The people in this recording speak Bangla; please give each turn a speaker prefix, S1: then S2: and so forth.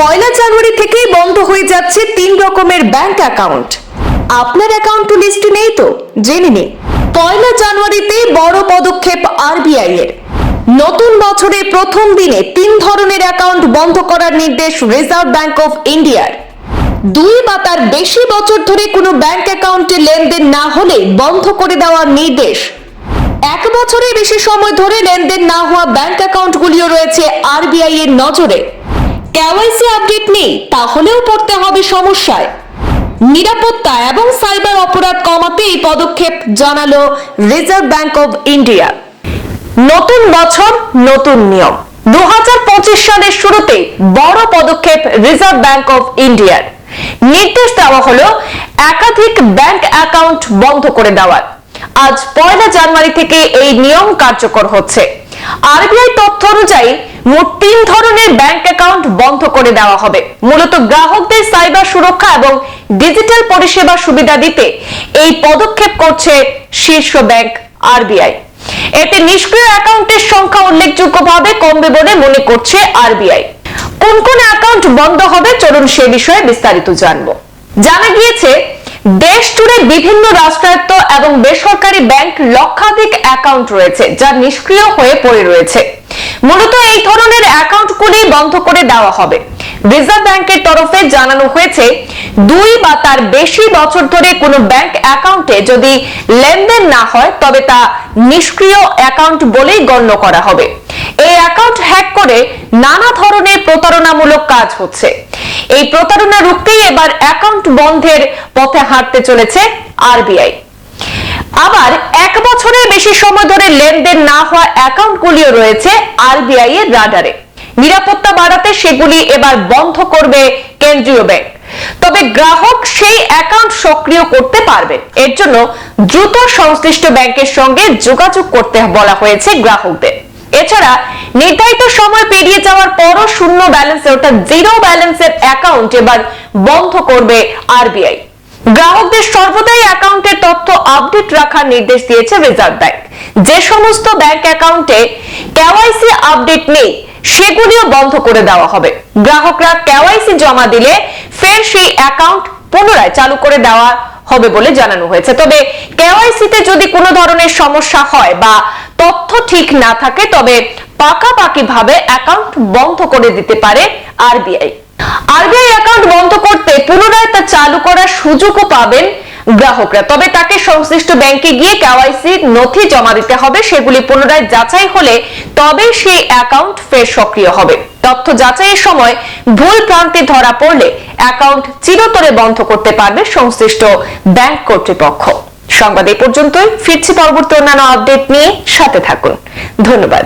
S1: পয়লা জানুয়ারি থেকেই বন্ধ হয়ে যাচ্ছে 3 রকমের ব্যাংক অ্যাকাউন্ট। আপনার অ্যাকাউন্ট লিস্টে নেই তো জেনে নিন। পয়লা জানুয়ারিতে বড় পদক্ষেপ আরবিআই এর। নতুন বছরের প্রথম দিনে 3 ধরনের অ্যাকাউন্ট বন্ধ করার নির্দেশ রিজার্ভ ব্যাংক অফ ইন্ডিয়ার। 2 বা তার বেশি বছর ধরে কোনো ব্যাংক অ্যাকাউন্টে লেনদেন না হলে বন্ধ করে দেওয়ার নির্দেশ। 1 বছরের বেশি সময় ধরে লেনদেন না হওয়া ব্যাংক অ্যাকাউন্টগুলিও রয়েছে আরবিআই এর নজরে। কেওয়াইসি আপডেট নেই তাহলেও পড়তে হবে সমস্যায়। নিরাপত্তা এবং সাইবার অপরাধ কমাতে এই পদক্ষেপ জানালো রিজার্ভ ব্যাংক অফ ইন্ডিয়া। নতুন বছর নতুন নিয়ম। 2025 সালের শুরুতে বড় পদক্ষেপ রিজার্ভ ব্যাংক অফ ইন্ডিয়ার। নির্দেশ দেওয়া হলো একাধিক ব্যাংক অ্যাকাউন্ট বন্ধ করে দেওয়ার। আজ পয়লা জানুয়ারি থেকে এই নিয়ম কার্যকর হচ্ছে। আরবিআই তথ্য অনুযায়ী মোট 3 ধরনের ব্যাংক অ্যাকাউন্ট বন্ধ করে দেওয়া হবে। মূলত গ্রাহকদের সাইবার সুরক্ষা এবং ডিজিটাল পরিষেবা সুবিধা দিতে এই পদক্ষেপ করছে শীর্ষ ব্যাংক আরবিআই। এতে নিষ্ক্রিয় অ্যাকাউন্টের সংখ্যা উল্লেখযোগ্যভাবে কমবে বলে মনে করছে আরবিআই। কোন কোন অ্যাকাউন্ট বন্ধ হবে চলুন সে বিষয়ে বিস্তারিত জানবো। জানা গিয়েছে দেশ জুড়ে বিভিন্ন রাষ্ট্রায়ত্ত এবং বেসরকারি ব্যাংক লক্ষাধিক অ্যাকাউন্ট রয়েছে যা নিষ্ক্রিয় হয়ে পড়ে রয়েছে। মূলত এই ধরনের অ্যাকাউন্টগুলি বন্ধ করে দেওয়া হবে। রিজার্ভ ব্যাংকের তরফে জানানো হয়েছে 2 বা তার বেশি বছর ধরে কোনো ব্যাংক অ্যাকাউন্টে যদি লেনদেন না হয় তবে তা নিষ্ক্রিয় অ্যাকাউন্ট বলেই গণ্য করা হবে। এই অ্যাকাউন্ট হ্যাক করে নানা ধরনের প্রতারণামূলক কাজ হচ্ছে। এই প্রতারণা রুখতেই এবার অ্যাকাউন্ট বন্ধের পথে হাঁটতে চলেছে আরবিআই। আবার 1 বছরের বেশি সময় ধরে লেনদেন না হওয়া অ্যাকাউন্টগুলিও রয়েছে আরবিআই এর রাডারে। নিরাপত্তা বাড়াতে সেগুলি এবার বন্ধ করবে কেন্দ্রীয় ব্যাংক। তবে গ্রাহক সেই অ্যাকাউন্ট সক্রিয় করতে পারবে। এর জন্য দ্রুত সংশ্লিষ্ট ব্যাংকের সঙ্গে যোগাযোগ করতে বলা হয়েছে গ্রাহকদের। এছাড়া নির্ধারিত সময় পেরিয়ে যাওয়ার পরও শূন্য ব্যালেন্সে অর্থাৎ জিরো ব্যালেন্সের অ্যাকাউন্ট এবার বন্ধ করবে আরবিআই। গ্রাহকদের সর্বদাই অ্যাকাউন্টের তথ্য আপডেট রাখার নির্দেশ দিয়েছে রিজার্ভ ব্যাংক। যে সমস্ত ব্যাংক অ্যাকাউন্টে কেওয়াইসি আপডেট নেই সেগুলিও বন্ধ করে দেওয়া হবে। গ্রাহকরা কেওয়াইসি জমা দিলে ফের সেই অ্যাকাউন্ট পুনরায় চালু করে দেওয়া হবে বলে জানানো হয়েছে। তবে কেওয়াইসিতে যদি কোনো ধরনের সমস্যা হয় বা তথ্য ঠিক না থাকে তবে পাকাপাকিভাবে অ্যাকাউন্ট বন্ধ করে দিতে পারে আরবিআই। আরবিআই অ্যাকাউন্ট বন্ধ করতে পুনরায় তা চালু করার সুযোগও পাবেন গ্রাহকরা। তবে তাকে সংশ্লিষ্ট ব্যাংকে গিয়ে কেওয়াইসি নথি জমা দিতে হবে। সেগুলি পুনরায় যাচাই হলে তবে সেই অ্যাকাউন্ট ফের সক্রিয় হবে। তথ্য যাচাইয়ের সময় ভুল ভ্রান্তি ধরা পড়লে অ্যাকাউন্ট চিরতরে বন্ধ করতে পারবে সংশ্লিষ্ট ব্যাংক কর্তৃপক্ষ। সংবাদ এই পর্যন্তই। ফিরছি পরবর্তী অন্যান্য আপডেট নিয়ে, সাথে থাকুন। ধন্যবাদ।